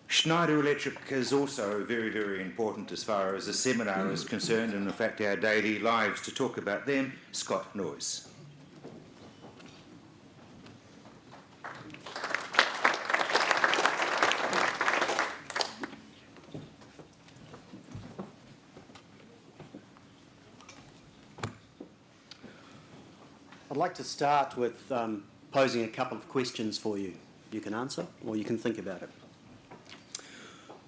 Schneider Electric is also very, very important as far as the seminar is concerned, and in fact our daily lives. To talk about them, Scott Noyes. I'd like to start with posing a couple of questions for you. You can answer or you can think about it.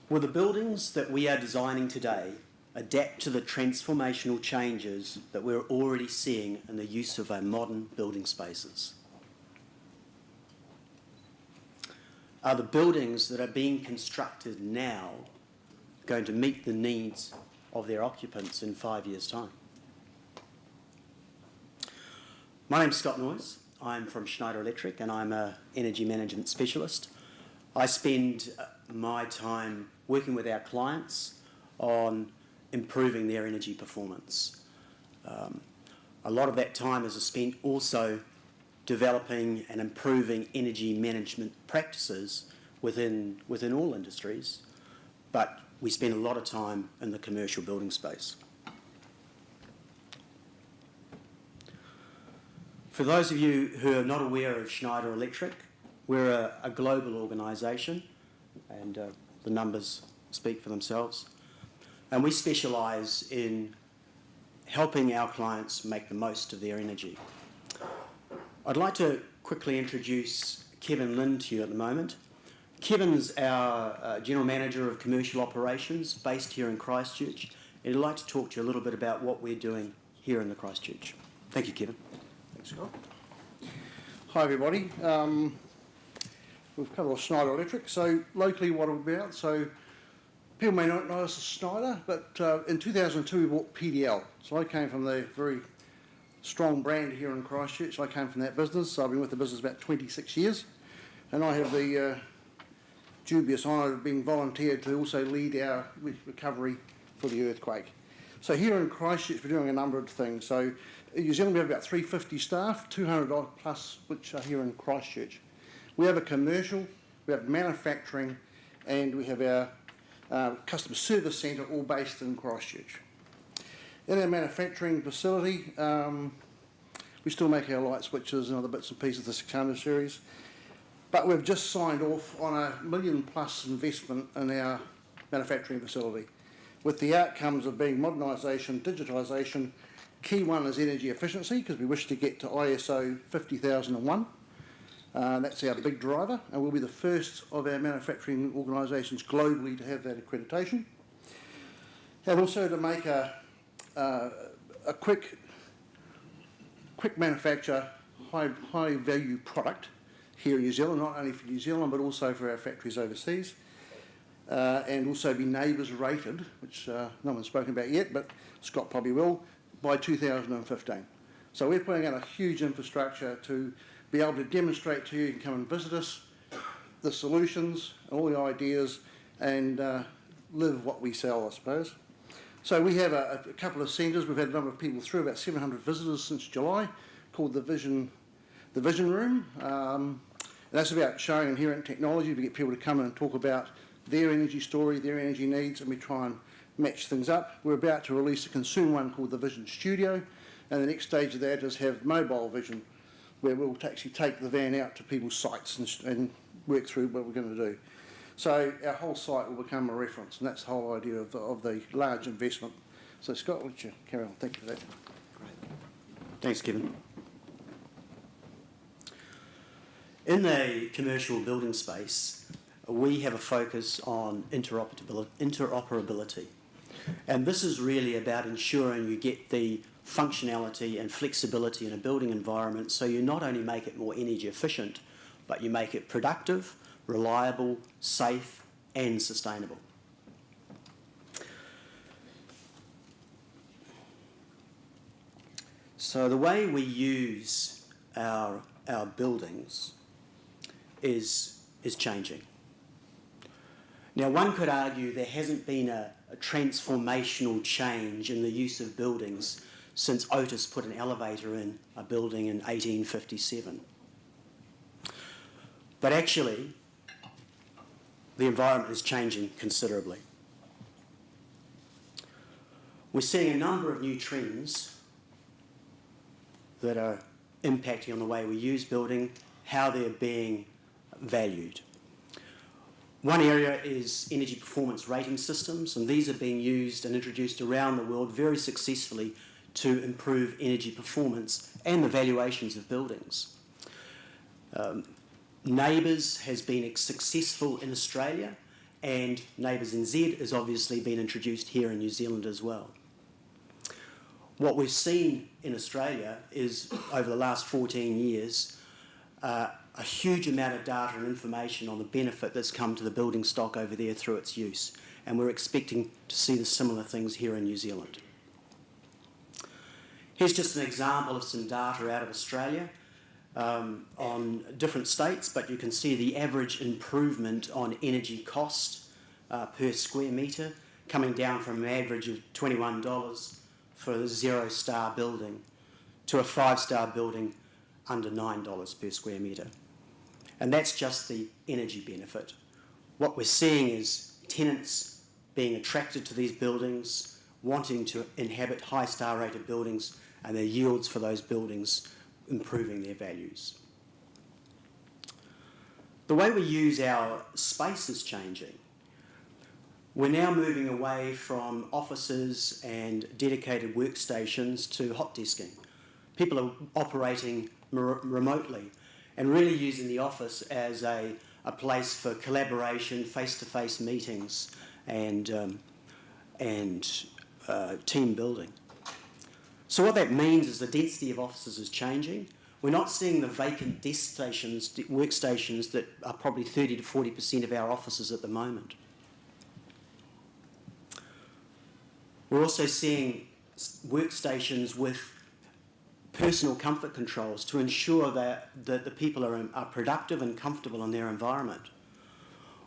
Will the buildings that we are designing today adapt to the transformational changes that we're already seeing in the use of our modern building spaces? Are the buildings that are being constructed now going to meet the needs of their occupants in 5 years' time? My name's Scott Noyes. I'm from Schneider Electric and I'm an energy management specialist. I spend my time working with our clients on improving their energy performance. A lot of that time is spent also developing and improving energy management practices within all industries, but we spend a lot of time in the commercial building space. For those of you who are not aware of Schneider Electric, we're a global organisation, and the numbers speak for themselves. And we specialise in helping our clients make the most of their energy. I'd like to quickly introduce Kevin Lynn to you at the moment. Kevin's our General Manager of Commercial Operations based here in Christchurch, and he'd like to talk to you a little bit about what we're doing here in the Christchurch. Thank you, Kevin. Thanks, Scott. Hi, everybody. We've covered off Schneider Electric. So locally, what are we about? So people may not know us as Schneider, but in 2002 we bought PDL. So I came from the very strong brand here in Christchurch. I came from that business. So I've been with the business about 26 years, and I have the dubious honour of being volunteered to also lead our recovery for the earthquake. So here in Christchurch we're doing a number of things. So in New Zealand we have about 350 staff, 200 odd plus which are here in Christchurch. We have a commercial, we have manufacturing, and we have our customer service centre all based in Christchurch. In our manufacturing facility, we still make our light switches and other bits and pieces of the 600 series, but we've just signed off on a $1 million+ investment in our manufacturing facility, with the outcomes of being modernisation, digitisation. Key one is energy efficiency, because we wish to get to ISO 50001. That's our big driver, and we'll be the first of our manufacturing organisations globally to have that accreditation. And also to make a quick manufacture, high value product here in New Zealand, not only for New Zealand but also for our factories overseas, and also be NABERS rated, which no one's spoken about yet, but Scott probably will, by 2015. So we're putting out a huge infrastructure to be able to demonstrate to you. You can come and visit us, the solutions, all the ideas, and live what we sell, I suppose. So we have a couple of centres. We've had a number of people through, about 700 visitors since July, called the Vision Room. And that's about showing inherent technology to get people to come in and talk about their energy story, their energy needs, and we try and match things up. We're about to release a consumer one called the Vision Studio, and the next stage of that is have mobile vision, where we'll actually take the van out to people's sites and work through what we're going to do. So our whole site will become a reference, and that's the whole idea of the large investment. So Scott, why don't you carry on? Thank you for that. Great. Thanks, Kevin. In the commercial building space, we have a focus on interoperability. And this is really about ensuring you get the functionality and flexibility in a building environment, so you not only make it more energy efficient, but you make it productive, reliable, safe, and sustainable. So the way we use our buildings is changing. Now, one could argue there hasn't been a transformational change in the use of buildings since Otis put an elevator in a building in 1857. But actually, the environment is changing considerably. We're seeing a number of new trends that are impacting on the way we use building, how they're being valued. One area is energy performance rating systems, and these are being used and introduced around the world very successfully to improve energy performance and the valuations of buildings. Neighbours has been successful in Australia, and Neighbours NZ has obviously been introduced here in New Zealand as well. What we've seen in Australia is, over the last 14 years, a huge amount of data and information on the benefit that's come to the building stock over there through its use, and we're expecting to see the similar things here in New Zealand. Here's just an example of some data out of Australia on different states, but you can see the average improvement on energy cost per square metre, coming down from an average of $21 for a 0-star building to a 5-star building under $9 per square metre. And that's just the energy benefit. What we're seeing is tenants being attracted to these buildings, wanting to inhabit high-star rated buildings, and their yields for those buildings improving their values. The way we use our space is changing. We're now moving away from offices and dedicated workstations to hot desking. People are operating remotely and really using the office as a place for collaboration, face-to-face meetings, and team building. So what that means is the density of offices is changing. We're not seeing the vacant desk stations, workstations that are probably 30 to 40% of our offices at the moment. We're also seeing workstations with personal comfort controls to ensure that the people are productive and comfortable in their environment.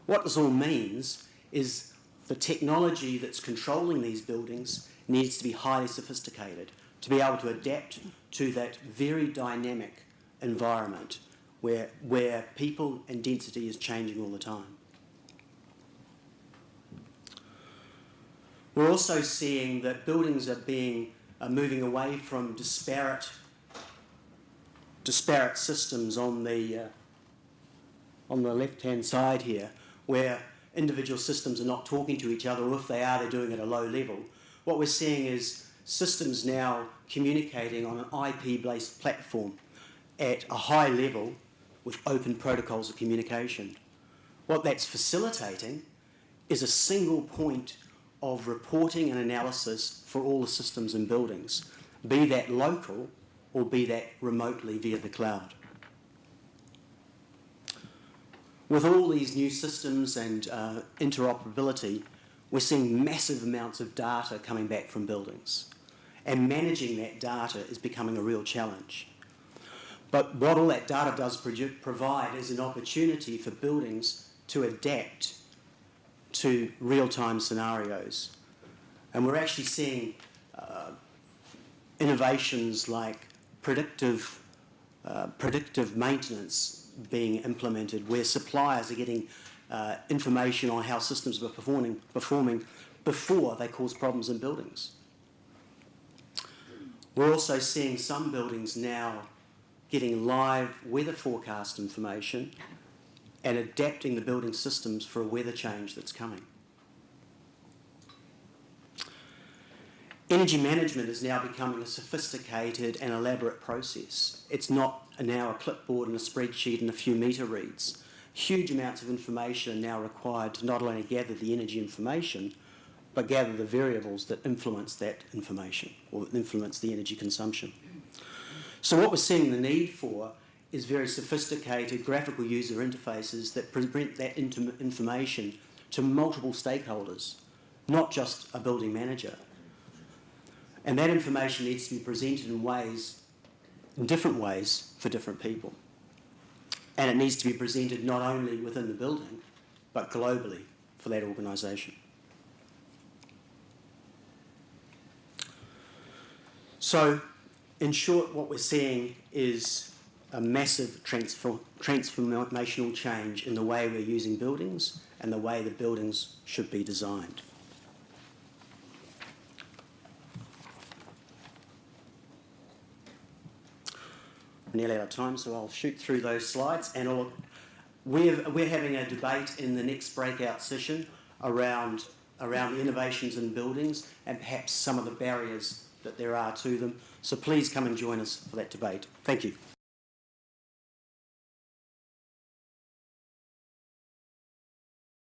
What this all means is the technology that's controlling these buildings needs to be highly sophisticated to be able to adapt to that very dynamic environment where people and density is changing all the time. We're also seeing that buildings are moving away from disparate systems on the left-hand side here, where individual systems are not talking to each other, or if they are, they're doing it at a low level. What we're seeing is systems now communicating on an IP-based platform at a high level with open protocols of communication. What that's facilitating is a single point of reporting and analysis for all the systems and buildings, be that local or be that remotely via the cloud. With all these new systems and interoperability, we're seeing massive amounts of data coming back from buildings, and managing that data is becoming a real challenge. But what all that data does provide is an opportunity for buildings to adapt to real-time scenarios. And we're actually seeing innovations like predictive maintenance being implemented, where suppliers are getting information on how systems are performing before they cause problems in buildings. We're also seeing some buildings now getting live weather forecast information and adapting the building systems for a weather change that's coming. Energy management is now becoming a sophisticated and elaborate process. It's not now a clipboard and a spreadsheet and a few meter reads. Huge amounts of information are now required to not only gather the energy information, but gather the variables that influence that information or influence the energy consumption. So what we're seeing the need for is very sophisticated graphical user interfaces that present that information to multiple stakeholders, not just a building manager. And that information needs to be presented in different ways for different people. And it needs to be presented not only within the building, but globally for that organisation. So, in short, what we're seeing is a massive transformational change in the way we're using buildings and the way the buildings should be designed. We're nearly out of time, so I'll shoot through those slides. And we're having a debate in the next breakout session around innovations in buildings and perhaps some of the barriers that there are to them. So please come and join us for that debate. Thank you.